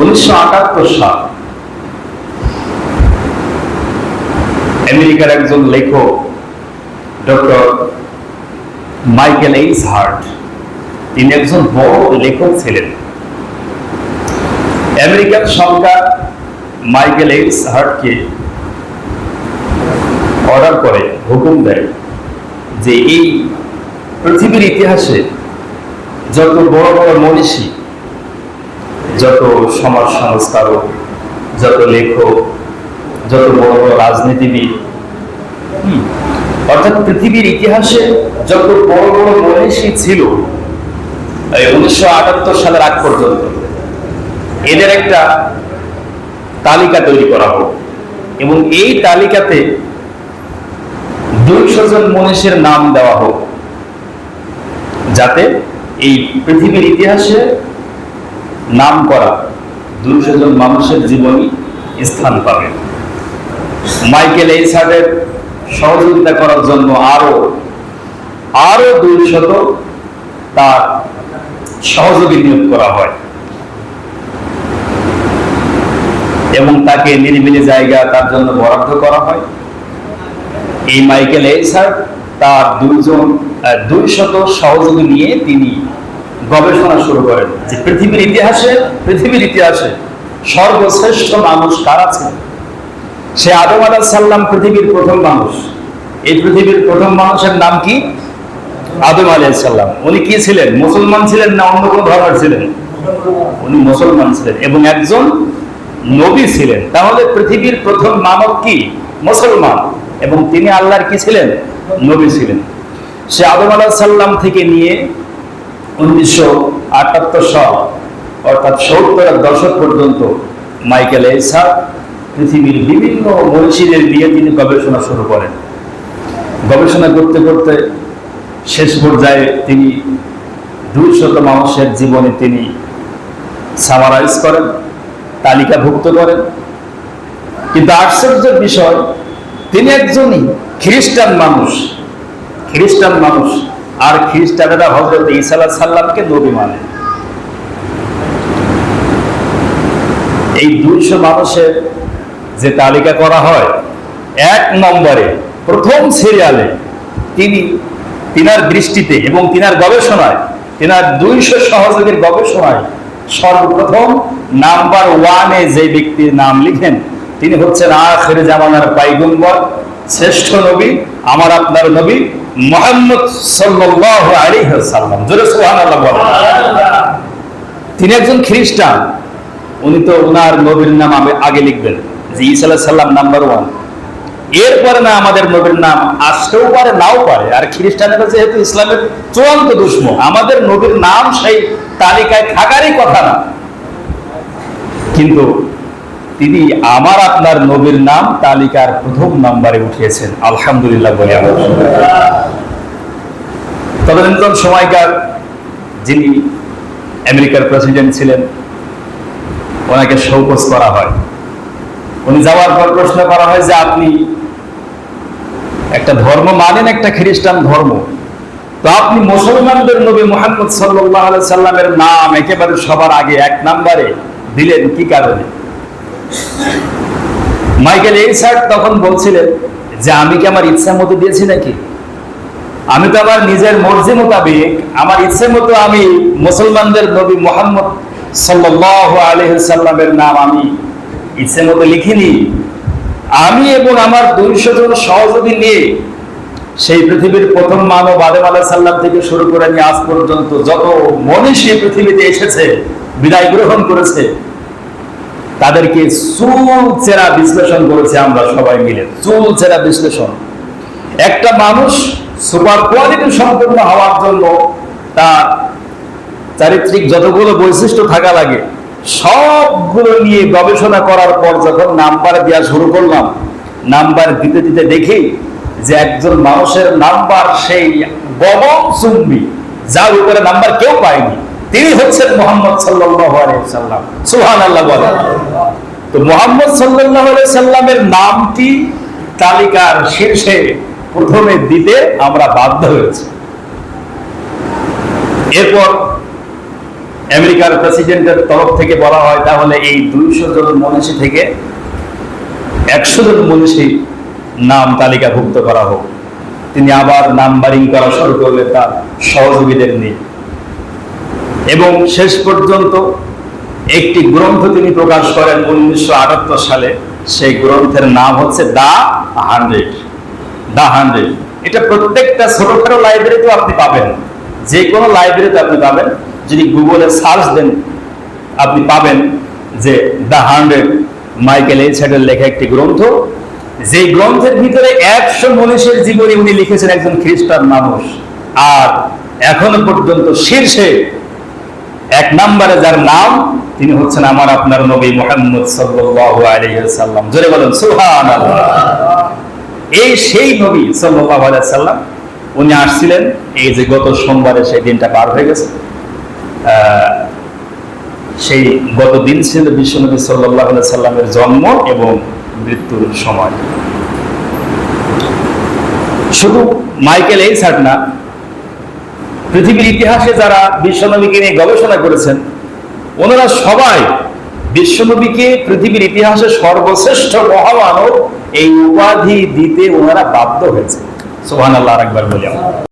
1978 সাল আমেরিকার একজন লেখক ডক্টর মাইকেল এইচ হার্ট, তিনি একজন বড় লেখক ছিলেন। আমেরিকান সরকার মাইকেল এইচ হার্টকে অর্ডার করে, হুকুম দেয় যে এই পৃথিবীর ইতিহাসে যত বড় বড় মনীষী, যত সমাজ সংস্কারক, যত লেখক, যত বড় বড় রাজনীতিবিদ, অর্থাৎ পৃথিবীর ইতিহাসে যত বড় বড় মনীষী ছিল 1978 সালের আগ পর্যন্ত, এদের একটা তালিকা তৈরি করা হোক এবং এই তালিকাতে 200 জন মনীষীর নাম দেওয়া হোক, যাতে এই পৃথিবীর ইতিহাসে নাম করা 200 জন মানুষের জীবনী স্থান পাবে। মাইকেল এইচ হার্টের সহযোগিতা করার জন্য আরো 200 তার সহযোগী নিয়োগ করা হয় এবং তাকে নিরিবিলি জায়গা তার জন্য বরাদ্দ করা হয়। এই মাইকেল এইচ হার্ট তার 200 সহযোগী নিয়ে তিনি গবেষণা শুরু করেন যে পৃথিবীর ইতিহাসে সর্বশ্রেষ্ঠ মানুষ কারা ছিল। সে আদম আলাইহিস সালাম পৃথিবীর প্রথম মানুষ। এই পৃথিবীর প্রথম মানুষের নাম কি? আদম আলাইহিস সালাম। উনি কি ছিলেন? মুসলমান ছিলেন না অন্য কোনো ধর্মের ছিলেন? উনি মুসলমান ছিলেন এবং একজন নবী ছিলেন। তাহলে পৃথিবীর প্রথম মানব কি? মুসলমান, এবং তিনি আল্লাহর কি ছিলেন? নবী ছিলেন। সে আদম আলাইহিস সালাম থেকে নিয়ে 1978 সাল অর্থাৎ 70-এর দশক পর্যন্ত মাইকেল এইচ হার্ট পৃথিবীর বিভিন্ন মনীষীদের নিয়ে তিনি গবেষণা শুরু করেন। গবেষণা করতে করতে শেষ পর্যায়ে তিনি 200 মানুষের জীবনে তিনি সামারাইজ করেন, তালিকাভুক্ত করেন। কিন্তু আশ্চর্যের বিষয়, তিনি একজনই খ্রিস্টান মানুষ, আর খ্রিস্টানেরা হযরত ঈসা আলাইহিস সালামকে নবী মানে। এই 200 মানুষের যে তালিকা করা হয়, 1 নম্বরে প্রথম সিরিয়ালে তিনার দৃষ্টিতে এবং তিনার গবেষণায়, তিনার 200 সহযোগীর গবেষণায় সর্বপ্রথম নাম্বার 1-এ যে ব্যক্তির নাম লিখেন, তিনি হচ্ছেন আখির জামানার পয়গম্বর, শ্রেষ্ঠ নবী, আমার আপনার নবী মুহাম্মদ সাল্লাল্লাহু আলাইহি ওয়াসাল্লাম। জোরে সুবহানাল্লাহ বলেন। তিনি একজন খ্রিস্টান। উনি তো ওনার নবীর নাম আগে লিখবেন যে ঈসা আলাইহিস সালাম নাম্বার 1, এরপরে না আমাদের নবীর নাম আসতেও পারে, নাও পারে। আর খ্রিস্টানেরা যেহেতু ইসলামের চূড়ান্ত দুশমন, আমাদের নবীর নাম সেই তালিকায় থাকারই কথা না, কিন্তু তিনি আমার আপনার নবীর নাম তালিকার প্রথম নম্বরে উঠিয়েছেন। আলহামদুলিল্লাহ বলে। তদানীন্তন সময়কার যিনি আমেরিকার প্রেসিডেন্ট ছিলেন, ওনাকে শোকজ করা হয়। উনি যাওয়ার পর প্রশ্ন করা হয় যে আপনি একটা ধর্ম মানেন, একটা খ্রিস্টান ধর্ম, তো আপনি মুসলমানদের নবী মুহাম্মদ সাল্লাল্লাহু আলাইহি সাল্লামের নাম একেবারে সবার আগে 1 নম্বরে দিলেন কি কারণে? মাইকেল এইচ হার্ট তখন বলছিলেন যে আমি কি আমার ইচ্ছা মতো দিয়েছি নাকি? আমি তো আমার নিজের মর্জি মোতাবেক, আমার ইচ্ছে মতো আমি মুসলমানদের নবী মুহাম্মদ সাল্লাল্লাহু আলাইহি সাল্লামের নাম আমি ইচ্ছে মতো লিখিনি। আমি এবং আমার 200 জন সহযোগী নিয়ে সেই পৃথিবীর প্রথম মানব আদম আলাইহিস সালাম থেকে শুরু করে নিয়ে আজ পর্যন্ত যত মনীষী পৃথিবীতে এসেছে, বিদায় গ্রহণ করেছে, তাদেরকে চুলচেরা বিশ্লেষণ করেছে আমরা সবাই মিলে। চুলচেরা বিশ্লেষণ। একটা মানুষ সুপার কোয়ালিটি সম্পন্ন হওয়ার জন্য তার চারিত্রিক যতগুলো বৈশিষ্ট্য থাকা লাগে সবগুলো নিয়ে গবেষণা করার পর যখন নাম্বার দেওয়া শুরু করলাম, নাম্বার দিতে দিতে দেখি যে একজন মানুষের নাম্বার সেই গগন চুম্বি, যার উপরে নাম্বার কেউ পায়নি, তিনি হচ্ছেন মুহাম্মদ সাল্লাল্লাহু আলাইহি সাল্লাম। সুবহানাল্লাহ বলেন। তো মুহাম্মদ সাল্লাল্লাহু আলাইহি সাল্লামের নামটি তালিকার শীর্ষে প্রথমে দিতে আমরা বাধ্য হয়েছি। এরপর আমেরিকার প্রেসিডেন্টের তরফ থেকে বলা হয়, তাহলে এই 200 জন মনীষী থেকে 100 জন মনীষী নাম তালিকাভুক্ত করা হোক। তিনি আবার নাম্বারিং করা শুরু করলেন তার সহযোগীদের নিয়ে, এবং শেষ পর্যন্ত একটি গ্রন্থ তিনি প্রকাশ করেন 1978 সালে। সেই গ্রন্থের নাম হচ্ছে দ্য 100। এটা প্রত্যেকটা ছোটখাটো লাইব্রেরিতেও আপনি পাবেন, যে কোনো লাইব্রেরিতে আপনি পাবেন। যদি গুগলে সার্চ দেন আপনি পাবেন যে দ্য 100 মাইকেল এইচ হার্টের লেখা একটি গ্রন্থ, যে গ্রন্থের ভিতরে 100 মনীষীর জীবনী উনি লিখেছেন, একজন খ্রিস্টান মানুষ। আর এখনো পর্যন্ত শীর্ষে 1 নম্বরে যার নাম, তিনি হচ্ছেন আমার আপনার নবী মুহাম্মদ সাল্লাল্লাহু আলাইহি ওয়াসাল্লাম। জোরে বলেন সুবহানাল্লাহ। এই সেই নবী সাল্লাল্লাহু আলাইহি ওয়াসাল্লাম, উনি আসছিলেন এই যে গত সোমবারে, সেই দিনটা পার হয়ে গেছে। সেই গত দিন ছিল বিশ্বনবী সাল্লাল্লাহু আলাইহি ওয়াসাল্লামের জন্ম এবং মৃত্যুর সময়। শুধু মাইকেল এইচ হার্ট না, পৃথিবীর ইতিহাসে যারা বিশ্বনবীকে নিয়ে গবেষণা করেছেন, ওনারা সবাই বিশ্বনবীকে পৃথিবীর ইতিহাসে সর্বশ্রেষ্ঠ মহামানব এই উপাধি দিতে ওনারা বাধ্য হয়েছে। সুবহানাল্লাহ, আরেকবার বলি।